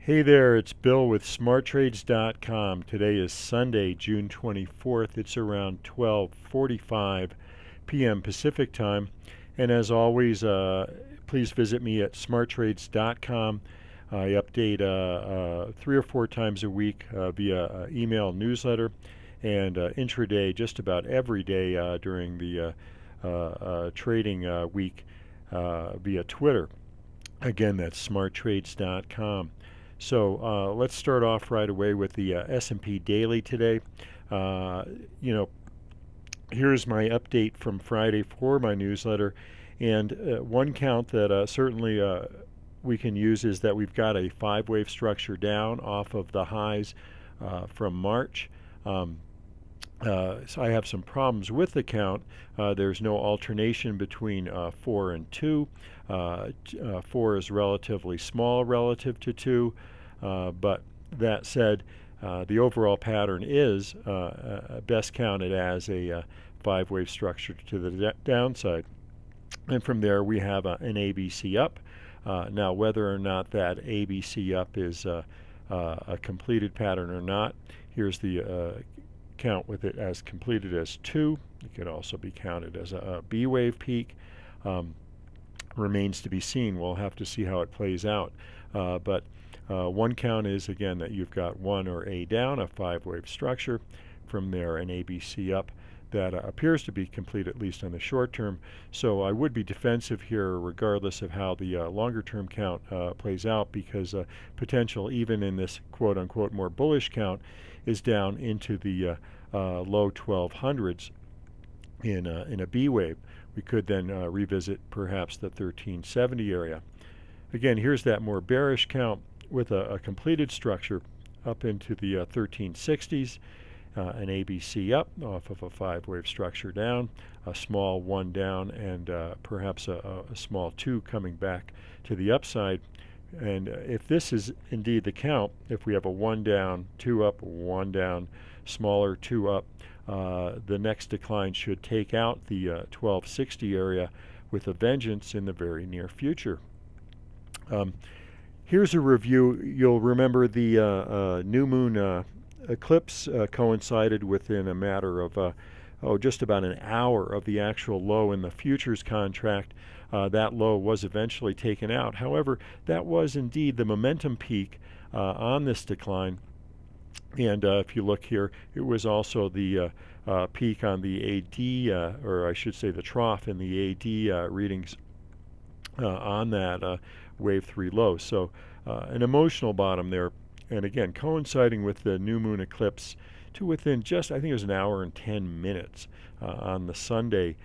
Hey there, it's Bill with smarttrades.com. Today is Sunday, June 24th. It's around 12:45 p.m. Pacific time. And as always, please visit me at smarttrades.com. I update 3 or 4 times a week via email newsletter and intraday just about every day during the trading week via Twitter. Again, that's smarttrades.com. So let's start off right away with the S&P daily today. Uh, you know, here's my update from Friday for my newsletter, and one count that certainly we can use is that we've got a 5-wave structure down off of the highs from March. So I have some problems with the count. There's no alternation between 4 and 2. 4 is relatively small relative to 2, but that said, the overall pattern is best counted as a 5-wave structure to the downside. And from there we have an ABC up. Now whether or not that ABC up is a completed pattern or not, here's the count with it as completed as 2. It could also be counted as a B wave peak. Remains to be seen. We'll have to see how it plays out. But one count is again that you've got 1 or A down, a 5-wave structure. From there an ABC up that appears to be complete, at least on the short term. So I would be defensive here regardless of how the longer term count plays out, because potential even in this quote unquote more bullish count is down into the low 1200s in a B wave. We could then revisit perhaps the 1370 area. Again, here's that more bearish count with a completed structure up into the 1360s. An ABC up off of a 5-wave structure down, a small 1 down, and perhaps a small 2 coming back to the upside. And if this is indeed the count, if we have a 1 down, 2 up, 1 down, smaller 2 up, the next decline should take out the 1260 area with a vengeance in the very near future. Here's a review. You'll remember the new moon eclipse coincided within a matter of just about an hour of the actual low in the futures contract. That low was eventually taken out. However, that was indeed the momentum peak on this decline. And if you look here, it was also the peak on the AD, or I should say the trough in the AD readings on that wave 3 low. So an emotional bottom there. And again, coinciding with the new moon eclipse to within just, I think it was an hour and 10 minutes on the Sunday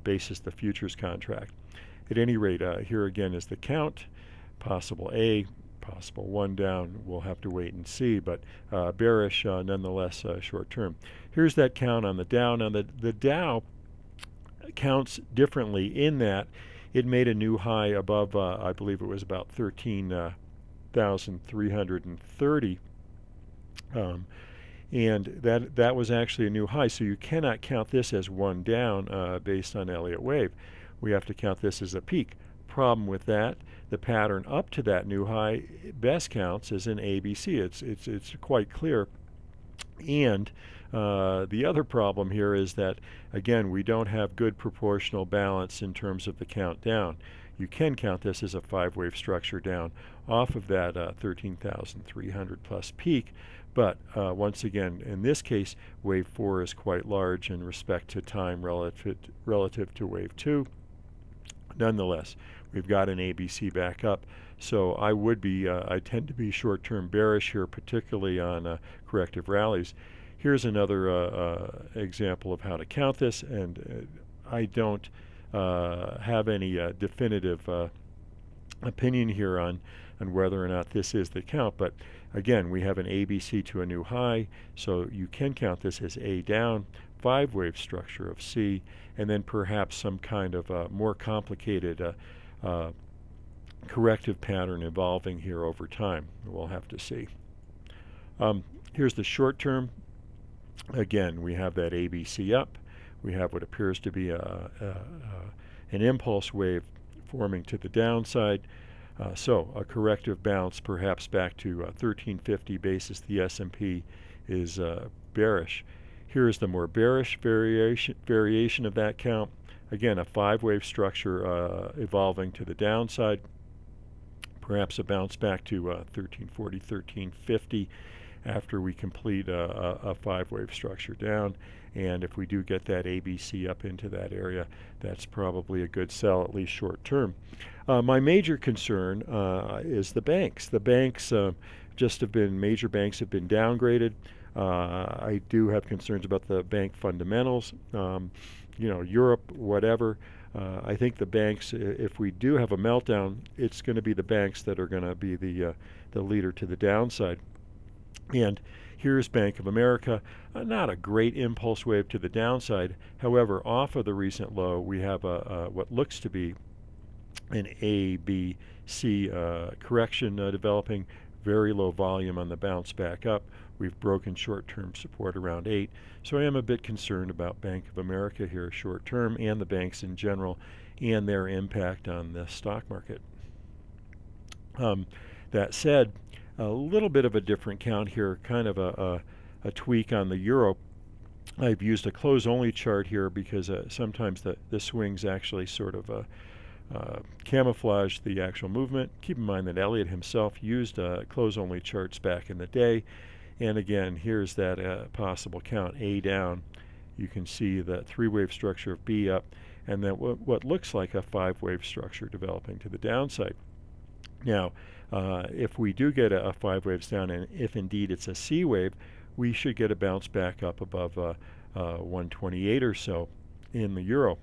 basis, the futures contract. At any rate, here again is the count. Possible A, possible 1 down. We'll have to wait and see, but bearish nonetheless short term. Here's that count on the Dow. Now the Dow counts differently in that it made a new high above, I believe it was about 13,330, and that was actually a new high. So you cannot count this as 1 down based on Elliott wave. We have to count this as a peak. Problem with that, the pattern up to that new high best counts as an ABC. It's quite clear. And the other problem here is that, again, we don't have good proportional balance in terms of the count down. You can count this as a 5-wave structure down off of that 13,300 plus peak, but once again, in this case, wave 4 is quite large in respect to time relative to wave 2. Nonetheless, we've got an ABC back up, so I tend to be short-term bearish here, particularly on corrective rallies. Here's another example of how to count this, and I don't have any definitive opinion here on whether or not this is the count, but again, we have an ABC to a new high, so you can count this as A down, 5-wave structure of C, and then perhaps some kind of more complicated corrective pattern evolving here over time. We'll have to see. Here's the short term. Again, we have that ABC up. We have what appears to be an impulse wave forming to the downside. So a corrective bounce, perhaps back to 1350 basis, the S&P is bearish. Here's the more bearish variation of that count. Again, a 5-wave structure evolving to the downside. Perhaps a bounce back to 1340, 1350 after we complete a 5-wave structure down. And if we do get that ABC up into that area, that's probably a good sell, at least short term. My major concern is the banks. The banks major banks have been downgraded. I do have concerns about the bank fundamentals. Europe, whatever. I think the banks, if we do have a meltdown, it's going to be the banks that are going to be the leader to the downside. And here's Bank of America, not a great impulse wave to the downside. However, off of the recent low, we have what looks to be an A, B, C correction developing. Very low volume on the bounce back up. We've broken short-term support around 8. So I am a bit concerned about Bank of America here short-term, and the banks in general, and their impact on the stock market. That said, a little bit of a different count here, kind of a tweak on the euro. I've used a close-only chart here because sometimes the swings actually sort of camouflage the actual movement. Keep in mind that Elliott himself used close-only charts back in the day. And again, here's that possible count, A down. You can see the 3-wave structure of B up, and then what looks like a 5-wave structure developing to the downside. Now, if we do get a 5 waves down, and if indeed it's a C wave, we should get a bounce back up above 128 or so in the euro.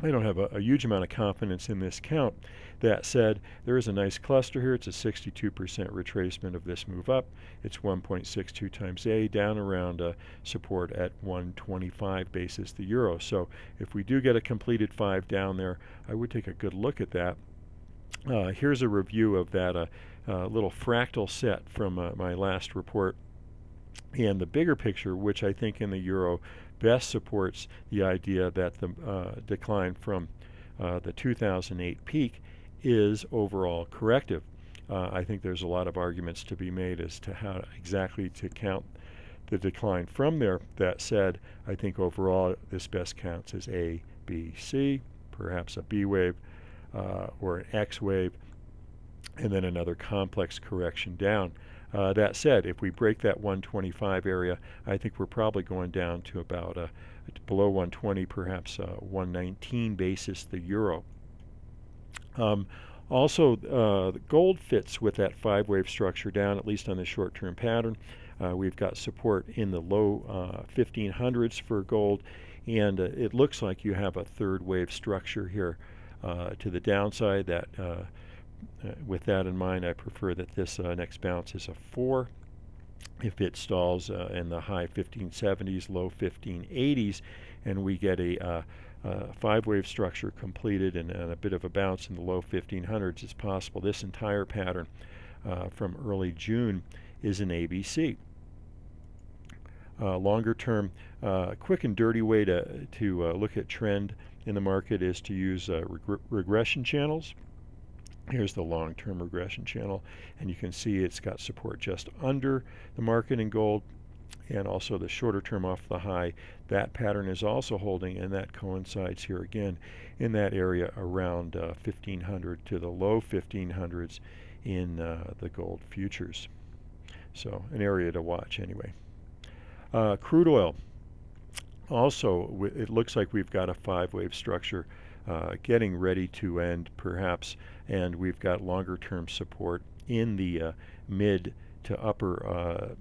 I don't have a huge amount of confidence in this count. That said, there is a nice cluster here. It's a 62% retracement of this move up. It's 1.62 times A, down around support at 125 basis the euro. So if we do get a completed 5 down there, I would take a good look at that. Here's a review of that little fractal set from my last report. And the bigger picture, which I think in the euro best supports the idea that the decline from the 2008 peak is overall corrective. I think there's a lot of arguments to be made as to how exactly to count the decline from there. That said, I think overall this best counts as A, B, C, perhaps a B wave or an X wave, and then another complex correction down. That said, if we break that 125 area, I think we're probably going down to about below 120, perhaps 119 basis the euro. Also, the gold fits with that 5-wave structure down, at least on the short-term pattern. We've got support in the low 1500s for gold, and it looks like you have a 3rd wave structure here to the downside. That with that in mind, I prefer that this next bounce is a 4. If it stalls in the high 1570s, low 1580s, and we get a 5-wave structure completed and a bit of a bounce in the low 1500s, it's possible this entire pattern from early June is an ABC. Longer term, quick and dirty way to look at trend in the market is to use regression channels. Here's the long-term regression channel, and you can see it's got support just under the market in gold, and also the shorter term off the high. That pattern is also holding, and that coincides here again in that area around 1500 to the low 1500s in the gold futures. So an area to watch anyway. Crude oil. Also, it looks like we've got a 5-wave structure getting ready to end perhaps, and we've got longer term support in the mid to upper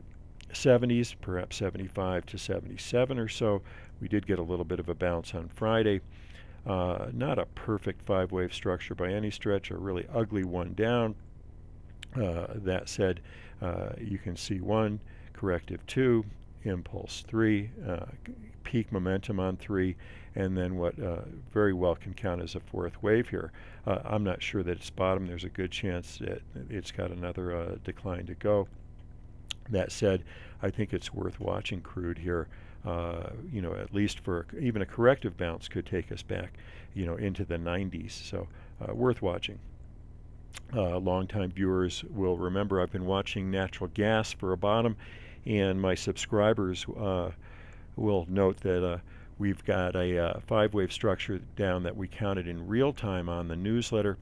70s, perhaps 75 to 77 or so. We did get a little bit of a bounce on Friday. Not a perfect 5-wave structure by any stretch, a really ugly one down. That said, you can see 1, corrective 2, impulse 3, peak momentum on 3, and then what very well can count as a 4th wave here. I'm not sure that it's bottom. There's a good chance that it's got another decline to go. That said, I think it's worth watching crude here. At least for even a corrective bounce could take us back, into the 90s. So worth watching. Longtime viewers will remember I've been watching natural gas for a bottom, and my subscribers will note that we've got a 5-wave structure down that we counted in real time on the newsletter.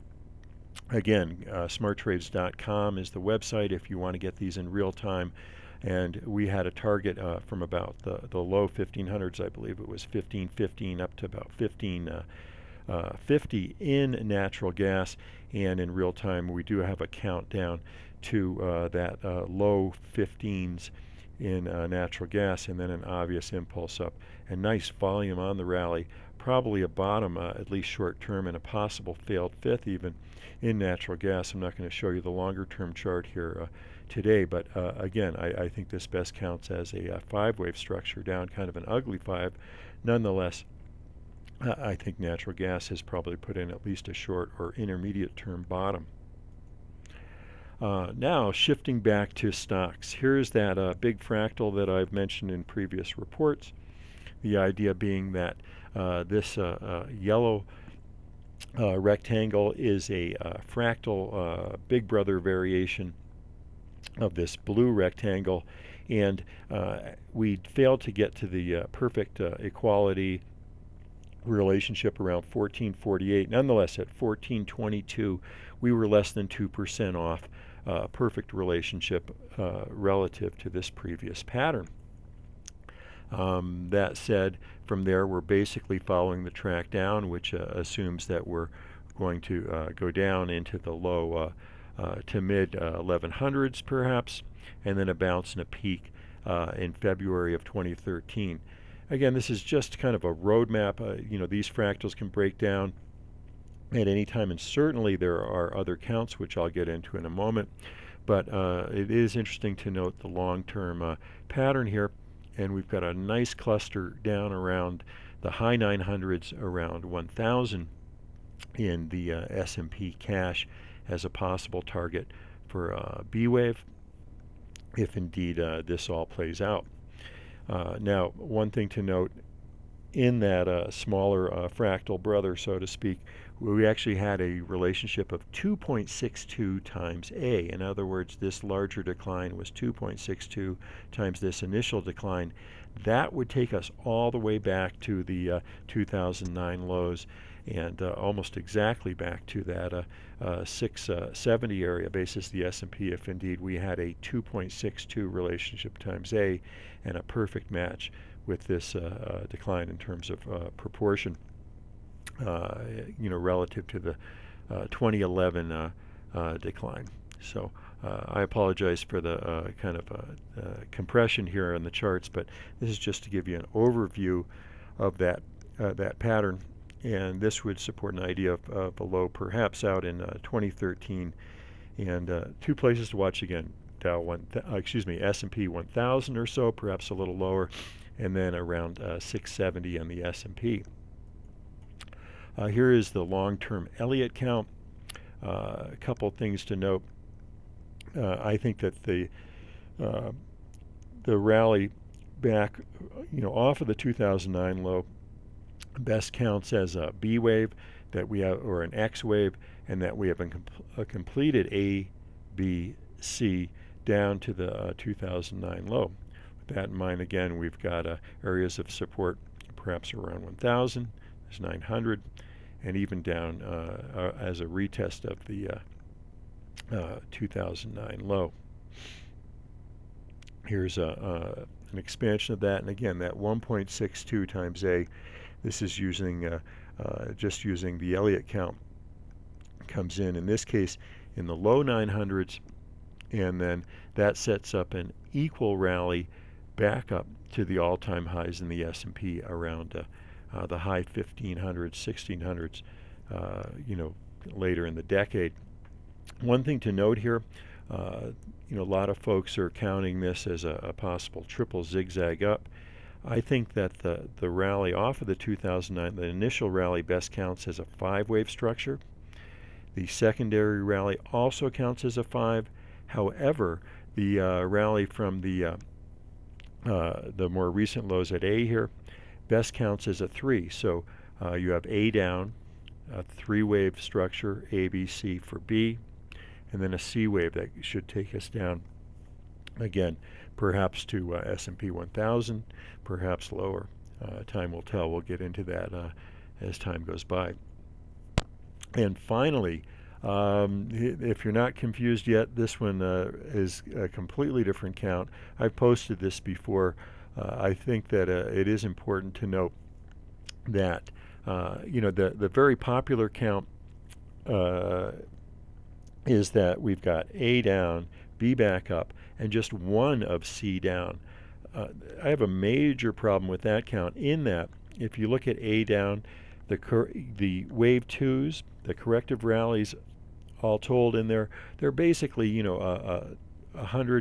Again, smarttrades.com is the website if you want to get these in real time. And we had a target from about the low 1500s, I believe it was 1515 up to about 1550 in natural gas. And in real time, we do have a countdown to that low 15s in natural gas, and then an obvious impulse up. And nice volume on the rally, probably a bottom, at least short term, and a possible failed fifth even in natural gas. I'm not going to show you the longer term chart here today, but again, I think this best counts as a 5-wave structure down, kind of an ugly 5. Nonetheless, I think natural gas has probably put in at least a short or intermediate term bottom. Now shifting back to stocks, here's that big fractal that I've mentioned in previous reports. The idea being that this yellow rectangle is a fractal big brother variation of this blue rectangle, and we failed to get to the perfect equality relationship around 1448. Nonetheless, at 1422, we were less than 2% off perfect relationship relative to this previous pattern. That said, from there we're basically following the track down, which assumes that we're going to go down into the low to mid 1100s perhaps, and then a bounce and a peak in February of 2013. Again, this is just kind of a roadmap. You know, these fractals can break down at any time, and certainly there are other counts which I'll get into in a moment, but it is interesting to note the long-term pattern here, and we've got a nice cluster down around the high 900s, around 1000 in the S&P cash as a possible target for B wave if indeed this all plays out. Now, one thing to note, in that smaller fractal brother, so to speak, we actually had a relationship of 2.62 times A. In other words, this larger decline was 2.62 times this initial decline. That would take us all the way back to the 2009 lows, and almost exactly back to that 670 area basis, the S&P, if indeed we had a 2.62 relationship times A and a perfect match with this decline in terms of proportion, you know, relative to the 2011 decline. So I apologize for the kind of compression here on the charts, but this is just to give you an overview of that pattern, and this would support an idea of a low perhaps out in 2013. And two places to watch again: S&P 1000 or so, perhaps a little lower, and then around 670 on the S&P. Here is the long-term Elliott count. A couple of things to note. I think that the rally back, you know, off of the 2009 low, best counts as a B wave that we have, or an X wave, and that we have a completed A, B, C down to the 2009 low. With that in mind, again, we've got areas of support perhaps around 1000, there's 900, and even down as a retest of the 2009 low. Here's an expansion of that, and again, that 1.62 times A, this is using just using the Elliott count, comes in this case in the low 900s, and then that sets up an equal rally back up to the all-time highs in the S&P around the high 1500s, 1600s, you know, later in the decade. One thing to note here, you know, a lot of folks are counting this as a possible triple zigzag up. I think that the rally off of the 2009, the initial rally, best counts as a 5-wave structure. The secondary rally also counts as a 5. However, the rally from the more recent lows at A here, best counts as a 3. So you have A down, a 3-wave structure, A, B, C for B, and then a C wave that should take us down again, perhaps to S&P 1000, perhaps lower. Time will tell. We'll get into that as time goes by. And finally, if you're not confused yet, this one is a completely different count. I've posted this before. I think that it is important to note that the very popular count is that we've got A down, B back up, and just one of C down. I have a major problem with that count in that if you look at A down, the wave twos, the corrective rallies, all told in there, they're basically 100,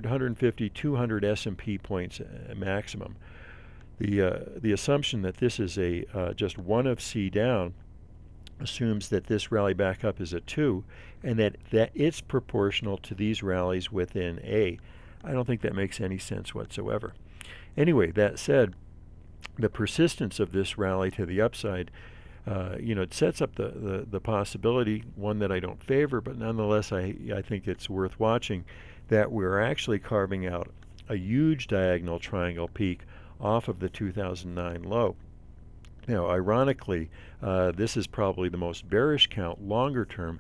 150, 200 S&P points maximum. The assumption that this is just one of C down assumes that this rally back up is a 2 and that it's proportional to these rallies within A. I don't think that makes any sense whatsoever. Anyway, that said, the persistence of this rally to the upside, it sets up the possibility, one that I don't favor, but nonetheless I think it's worth watching, that we're actually carving out a huge diagonal triangle peak off of the 2009 low. Now, ironically, this is probably the most bearish count longer term,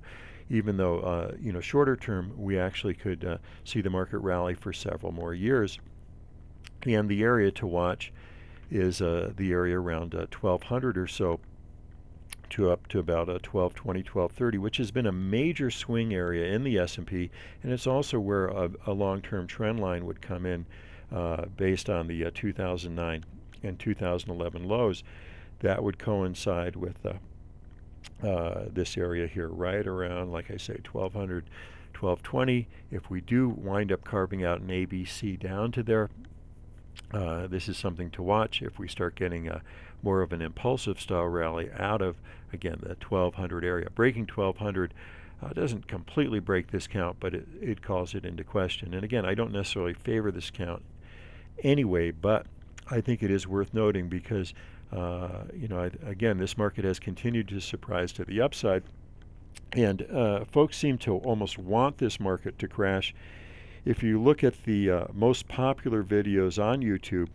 even though shorter term we actually could see the market rally for several more years. And the area to watch is the area around 1200 or so to up to about 1220, 1230, which has been a major swing area in the S&P, and it's also where a long-term trend line would come in based on the 2009 and 2011 lows. That would coincide with this area here, right around, like I say, 1200, 1220. If we do wind up carving out an ABC down to there, this is something to watch. If we start getting more of an impulsive style rally out of, again, the 1200 area. Breaking 1200 doesn't completely break this count, but it calls it into question. And again, I don't necessarily favor this count anyway, but I think it is worth noting because again, this market has continued to surprise to the upside, and folks seem to almost want this market to crash. If you look at the most popular videos on YouTube,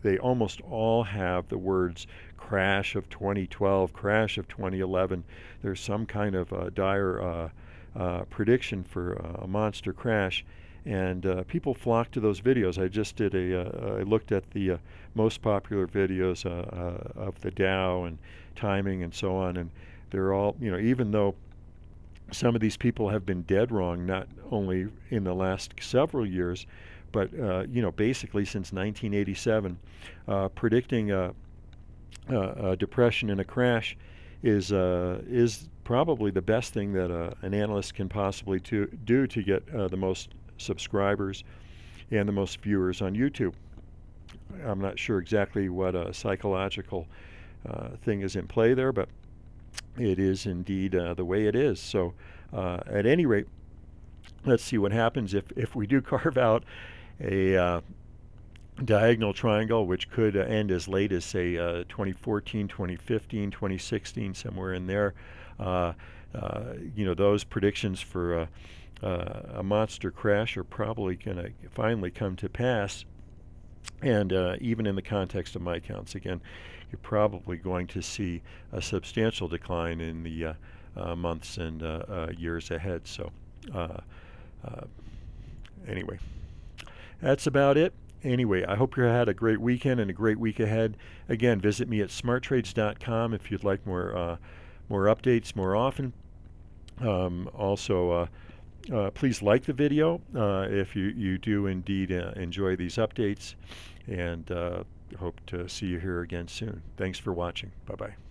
they almost all have the words crash of 2012, crash of 2011. There's some kind of dire prediction for a monster crash, and people flock to those videos. I just did I looked at the most popular videos of the Dow and timing and so on, and they're all, even though some of these people have been dead wrong, not only in the last several years, but basically since 1987, predicting a depression and a crash is probably the best thing that an analyst can possibly do to get the most subscribers and the most viewers on YouTube. I'm not sure exactly what a psychological thing is in play there, but it is indeed the way it is. So at any rate, let's see what happens if we do carve out a diagonal triangle, which could end as late as, say, 2014, 2015, 2016, somewhere in there. Those predictions for a monster crash are probably going to finally come to pass. And even in the context of my counts, again, you're probably going to see a substantial decline in the months and years ahead. So anyway, that's about it. Anyway, I hope you had a great weekend and a great week ahead. Again, visit me at smarttrades.com if you'd like more updates more often. Also, please like the video if you do indeed enjoy these updates, and hope to see you here again soon. Thanks for watching. Bye-bye.